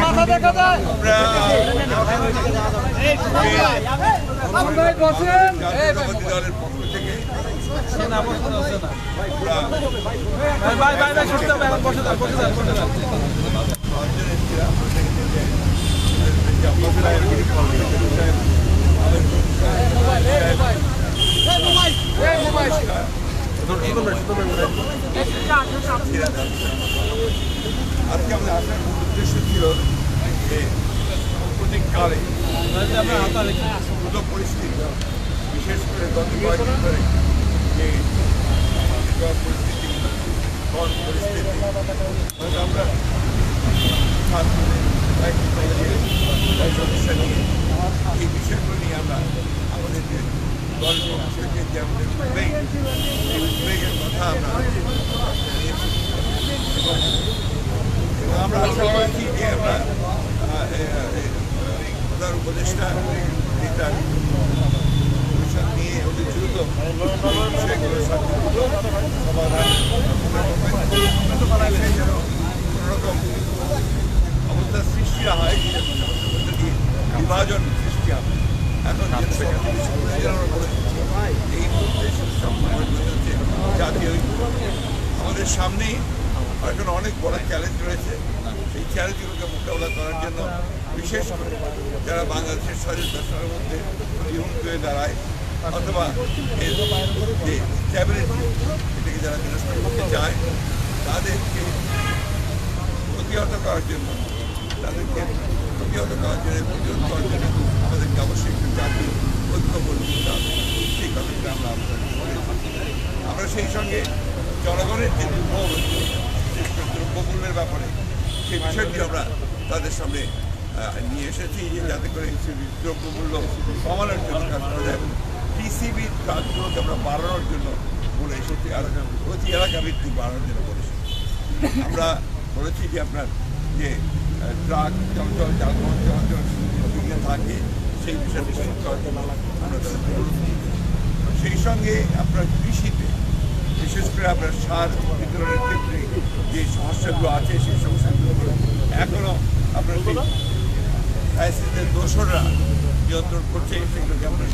মাথা দেখা যায় দলের পক্ষ থেকে আজকে আমাদের আসার মূল উদ্দেশ্য ছিল যে সাম্প্রতিককালে দুটো পরিস্থিতি, বিশেষ করে গত কয়েকদিন ধরে যে পরিস্থিতি আমরা সমস্যা নিয়ে এই বিষয়গুলো নিয়ে আমরা আমাদের যে দলের পক্ষ থেকে যে আমাদের উদ্বেগের কথা আমরা এবং আমরা আশা করছি যে আমরা প্রধান উপদেষ্টা এটা পরিষদ নিয়ে অতি দ্রুত বিষয়গুলো শান্তিপূর্ণ সমাধান যেন কোনোরকম অবস্থা সৃষ্টি না হয়, বিভাজন সৃষ্টি হবে। এখন এই মুহূর্তে হচ্ছে জাতীয় ঐক্য। আমাদের সামনেই এখন অনেক বড় চ্যালেঞ্জ রয়েছে। এই চ্যালেঞ্জগুলোকে মোকাবিলা করার জন্য বিশেষ করে যারা বাংলাদেশের স্বাধীনতার মধ্যে বিমুখ হয়ে দাঁড়ায় অথবা এর যে স্ট্যাবিলিটি এটাকে যারা বিনষ্ট করতে চায় তাদেরকে প্রতিহত করার জন্য প্রতিহত করার জন্য আমাদেরকে অবশ্যই একটু জাতীয় ঐক্য গড়ে তুলতে হবে। সেই কথাটা আমরা সেই সঙ্গে জনগণের যে দ্রব্যমূল্যের ব্যাপারে সেই বিষয়টি আমরা তাদের সামনে নিয়ে এসেছি যে যাতে করে দ্রব্যমূল্য কমানোর জন্য কাজ করা যায়। টিসিবির কাজগুলোকে আমরা বাড়ানোর জন্য বলে এসেছি, আর প্রতি এলাকা ভিত্তিক বাড়ানোর জন্য বলেছি। আমরা বলেছি যে আপনার যে ট্রাক চলাচল যানবাহন চলাচল থাকে সেই বিষয়টি করার জন্য আমরা সেই সঙ্গে আপনার কৃষিতে বিশেষ করে আপনার সার বিতরণের ক্ষেত্রে যে সমস্যাগুলো আছে সেই সমস্যাগুলো এখনও আপনার আইসিসির দোসররা নিয়ন্ত্রণ করছে, সেগুলোকে আমরা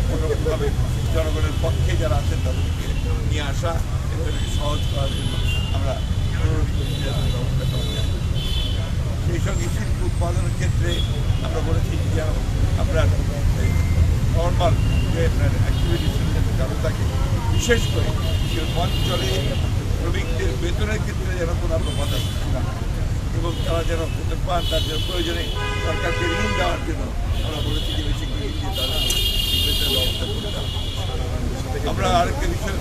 কোনোভাবে জনগণের পক্ষে যারা আছেন তাদেরকে নিয়ে আসা এদেরকে সহজ করার জন্য আমরা অনুরোধ করছি ব্যবস্থা করা যায়। সেই সঙ্গে শিল্প উৎপাদনের ক্ষেত্রে আমরা বলেছি যে আপনার নর্মাল যে আপনার অ্যাক্টিভিটিসের ক্ষেত্রে চালু থাকে, বিশেষ করে অঞ্চলে শ্রমিকদের বেতনের ক্ষেত্রে যেন কোনো বাধা সৃষ্টি না হয় এবং তারা যেন বেতন পান তার জন্য প্রয়োজনে সরকারকে ঋণ দেওয়ার জন্য আমরা বলেছি যে বেশি করে দিয়ে তারা বেতনের ব্যবস্থা করতে হবে। আমরা আরেকটা বিষয়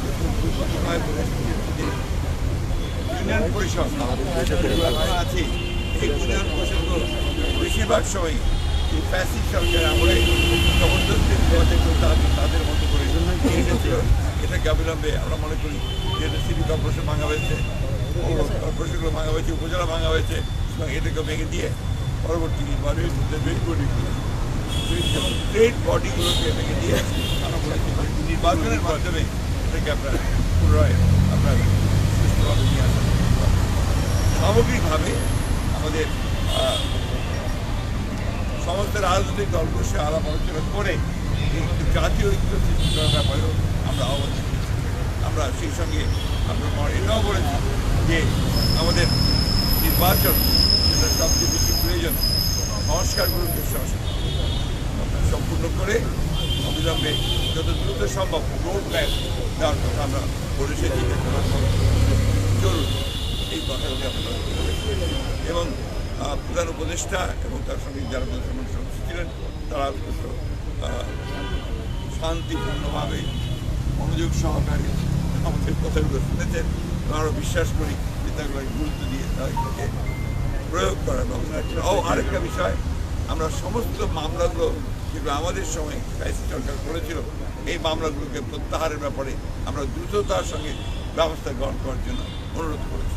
বলেছি যে ইউনিয়ন পরিষদ আছে, এই ইউনিয়ন পরিষদগুলো বেশিরভাগ সময় এই প্যাসিভ সরকারের আমলে জবরদস্তি নির্বাচন করতে হবে তাদের মতো করে এটাকে অবিলম্বে আমরা মনে করি যে সিটি কর্পোরেশন ভাঙা হয়েছে, কর্পোরেশনগুলো ভাঙা হয়েছে, উপজেলা ভাঙা হয়েছে এবং এটাকে ভেঙে দিয়ে পরবর্তী নির্বাচনের মধ্যে স্টেট বডিগুলোকে ভেঙে দিয়ে আমরা বলেছি নির্বাচনের মাধ্যমে এটাকে আপনার পুনরায় আপনার সুষ্ঠুভাবে নিয়ে আসা। সামগ্রিকভাবে আমাদের সমস্ত রাজনৈতিক দলগুলোর সাথে আলাপ আলোচনা করে জাতীয় ঐক্য সৃষ্টি করার ব্যাপারেও আমরা আহ্বান করেছি। আমরা সেই সঙ্গে আপনার এটাও বলেছি যে আমাদের নির্বাচন যেটা সবচেয়ে বেশি প্রয়োজন সংস্কারগুলোকে সম্পূর্ণ করে অবিলম্বে যত দ্রুত সম্ভব রোড ম্যাপ দেওয়ার কথা আমরা বলেছি জরুরি এই কথাগুলি আমরা এবং প্রধান উপদেষ্টা এবং তার সঙ্গে যারা সদস্য ছিলেন তারা শান্তিপূর্ণভাবে মনোযোগ সহকারে আমাদের কথাগুলো শুনেছেন এবং আরও বিশ্বাস করি যে তাগুলোকে গুরুত্ব দিয়ে তাদেরকে প্রয়োগ করার ব্যবস্থা রাখছেন। আরেকটা বিষয়, আমরা সমস্ত মামলাগুলো যেগুলো আমাদের সময় আইসি সরকার করেছিল এই মামলাগুলোকে প্রত্যাহারের ব্যাপারে আমরা দ্রুততার সঙ্গে ব্যবস্থা গ্রহণ করার জন্য অনুরোধ করেছি।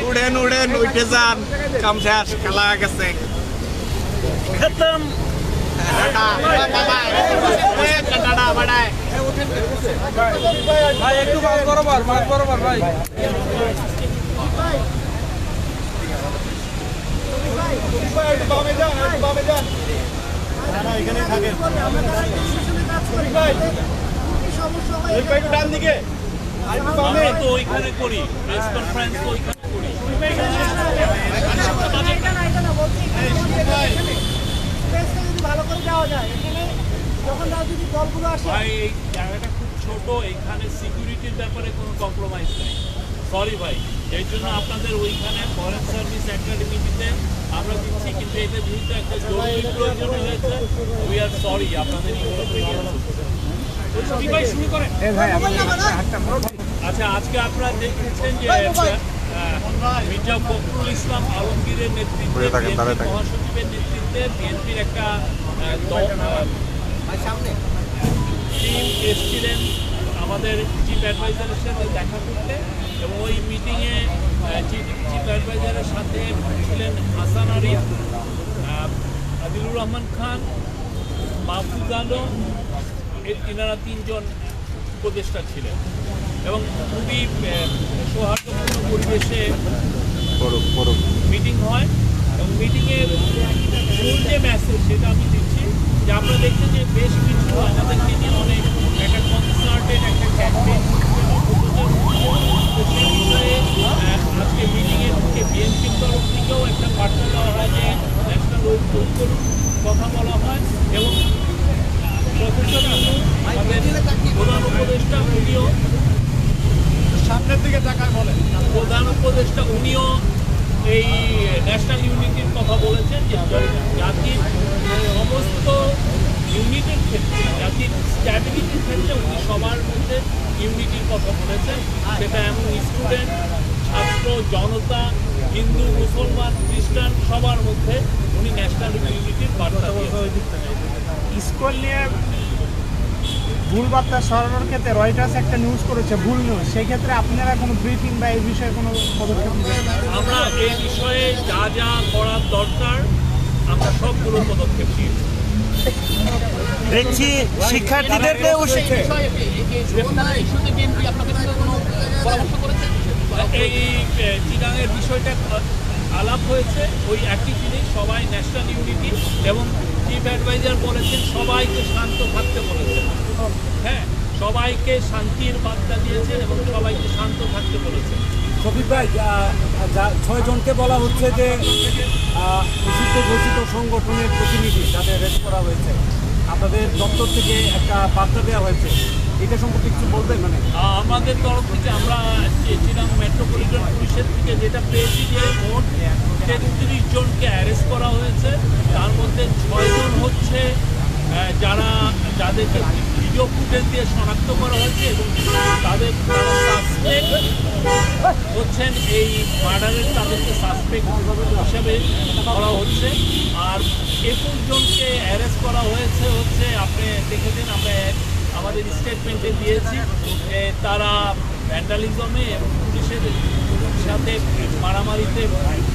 উড়েন উড়েন উঠে যান, কাম শেষ, খেলা গেছে, খতম। ভাই একটু মাছ বরাবর ভাই। ডান দিকে আমরা তো ওইখানে করি, প্রেস কনফারেন্স তো ওইখানে করি। ভালো করে যাওয়া যায় এখানে যখন রাজনৈতিক দলগুলো আসে। ভাই এই জায়গাটা খুব ছোট, এখানে সিকিউরিটির ব্যাপারে কোনো কম্প্রোমাইজ নাই। সরি ভাই, এই জন্য আপনাদের ওইখানে ফরেন সার্ভিস একাডেমিতে আমরা দিচ্ছি, কিন্তু এটা যেহেতু একটা জরুরি প্রয়োজন হয়েছে, উই আর সরি আপনাদের ভাই শুরু করেন। আচ্ছা, আজকে আপনারা দেখেছেন যে মির্জা ফখরুল ইসলাম আলমগীরের নেতৃত্বে, মহাসচিবের নেতৃত্বে বিএনপির একটা টিম এসেছিলেন আমাদের চিফ অ্যাডভাইজারের সাথে দেখা করতে, এবং ওই মিটিংয়ে চিফ অ্যাডভাইজারের সাথে ছিলেন হাসান আরিফ, আদিলুর রহমান খান, মাহফুজ আলম, এনারা তিনজন উপদেষ্টা ছিলেন, এবং খুবই সৌহার্দ্যপূর্ণ পরিবেশে মিটিং হয়। এবং মিটিংয়ের মূল যে মেসেজ সেটা আমি দিচ্ছি যে আপনারা দেখছেন যে বেশ কিছু আমাদেরকে নিয়ে অনেক একটা কনসার্টেড একটা ক্যাম্পেইন সেই বিষয়ে আজকে মিটিংয়ের মুখে বিএনপির তরফ থেকেও একটা বার্তা দেওয়া হয় যে ন্যাশনাল ঐক্যর কথা বলা হয়, এবং প্রফেসর আমাদের প্রধান উপদেষ্টা উনিও সামনের দিকে টাকায় বলেন, প্রধান উপদেষ্টা উনিও এই ন্যাশনাল ইউনিটির কথা বলেছেন যে জাতির সমস্ত ইউনিটের ক্ষেত্রে, জাতির স্ট্যাবিলিটির ক্ষেত্রে উনি সবার মধ্যে ইউনিটির কথা বলেছেন। সেটা এমন স্টুডেন্ট, ছাত্র, জনতা, হিন্দু, মুসলমান, খ্রিস্টান সবার মধ্যে উনি ন্যাশনাল ইউনিটির বার্তা দিয়েছেন। স্কুল নিয়ে ভুল বার্তা সরানোর ক্ষেত্রে রয়টার্স একটা নিউজ করেছে, ভুল নিউজ, সেই ক্ষেত্রে আপনারা কোনো ব্রিফিং বা এই বিষয়ে কোনো পদক্ষেপ নেবেন? আমরা এই বিষয়ে যা যা করার দরকার আমরা সবগুলো পদক্ষেপ নিয়েছি। দেখছি শিক্ষার্থীদেরকে এই চিরাঙের বিষয়টা আলাপ হয়েছে, ওই একই জিনিস, সবাই ন্যাশনাল ইউনিটি, এবং চিফ অ্যাডভাইজার বলেছেন সবাইকে শান্ত থাকতে বলেছেন। হ্যাঁ, সবাইকে শান্তির বার্তা দিয়েছেন এবং সবাইকে শান্ত থাকতে বলেছেন। শফিক ভাই, 6 জনকে বলা হচ্ছে যে নিষিদ্ধ ঘোষিত সংগঠনের প্রতিনিধি যাদের অ্যারেস্ট করা হয়েছে, আপনাদের দপ্তর থেকে একটা বার্তা দেওয়া হয়েছে, এটা সম্পর্কে কিছু বলবেন? মানে আমাদের তরফ থেকে আমরা চিরাং মেট্রোপলিটন পুলিশের থেকে যেটা পেয়েছি যে মোট 33 জনকে অ্যারেস্ট করা হয়েছে, তার মধ্যে 6 জন হচ্ছে যাদেরকে ভিডিও ফুটেজ দিয়ে শনাক্ত করা হয়েছে, এবং তারা সাসপেক্ট হচ্ছেন, এই মার্ডারের তাদেরকে সাসপেক্ট হিসাবে করা হচ্ছে। আর 21 জনকে অ্যারেস্ট করা হয়েছে হচ্ছে, আপনি দেখেছেন আমরা আমাদের স্টেটমেন্টে দিয়েছি, তারা ভ্যান্ডালিজমে এবং পুলিশের সাথে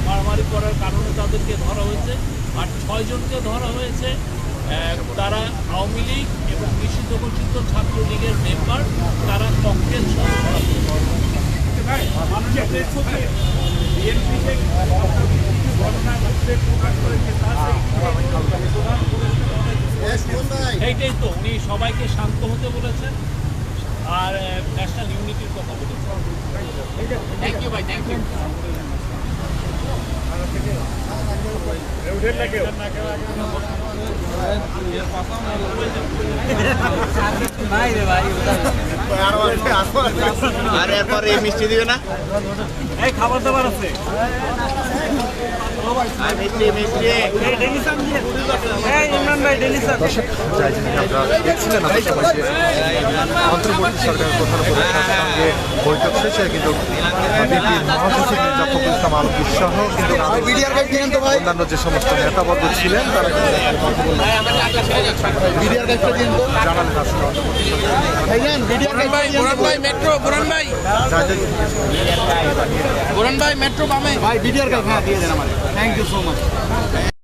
মারামারি করার কারণে তাদেরকে ধরা হয়েছে। আর 6 জনকে ধরা হয়েছে, তারা আওয়ামী লীগ এবং নিষিদ্ধ ঘোষিত ছাত্রলীগের মেম্বার, তারা কংগ্রেস এইটাই তো, উনি সবাইকে শান্ত হতে বলেছেন আর ন্যাশনাল ইউনিটির কথা বলেছেন। থ্যাংক ইউ ভাই, থ্যাংক ইউ। আর এরপরে মিষ্টি দিবে না? এই খাবার দাবার আছে, মিষ্টি ইমরান ভাই ডেনিসান যাই যেখানে আপনারা দেখছিলেন আমার সময় যে অন্তর্বর্তী সরকারের প্রধান উপদেষ্টার সঙ্গে বৈঠক শেষে কিন্তু বিএনপির মহাসচিব মির্জা ফখরুল ইসলাম আলমগীর সহ কিন্তু অন্যান্য যে সমস্ত নেতাবর্গ ছিলেন তারা কিন্তু জানালেন আসলে অন্তর্বর্তী সরকার ভাই ভিডিওর কাজ দিয়ে দেন আমার থ্যাংক ইউ সো মাচ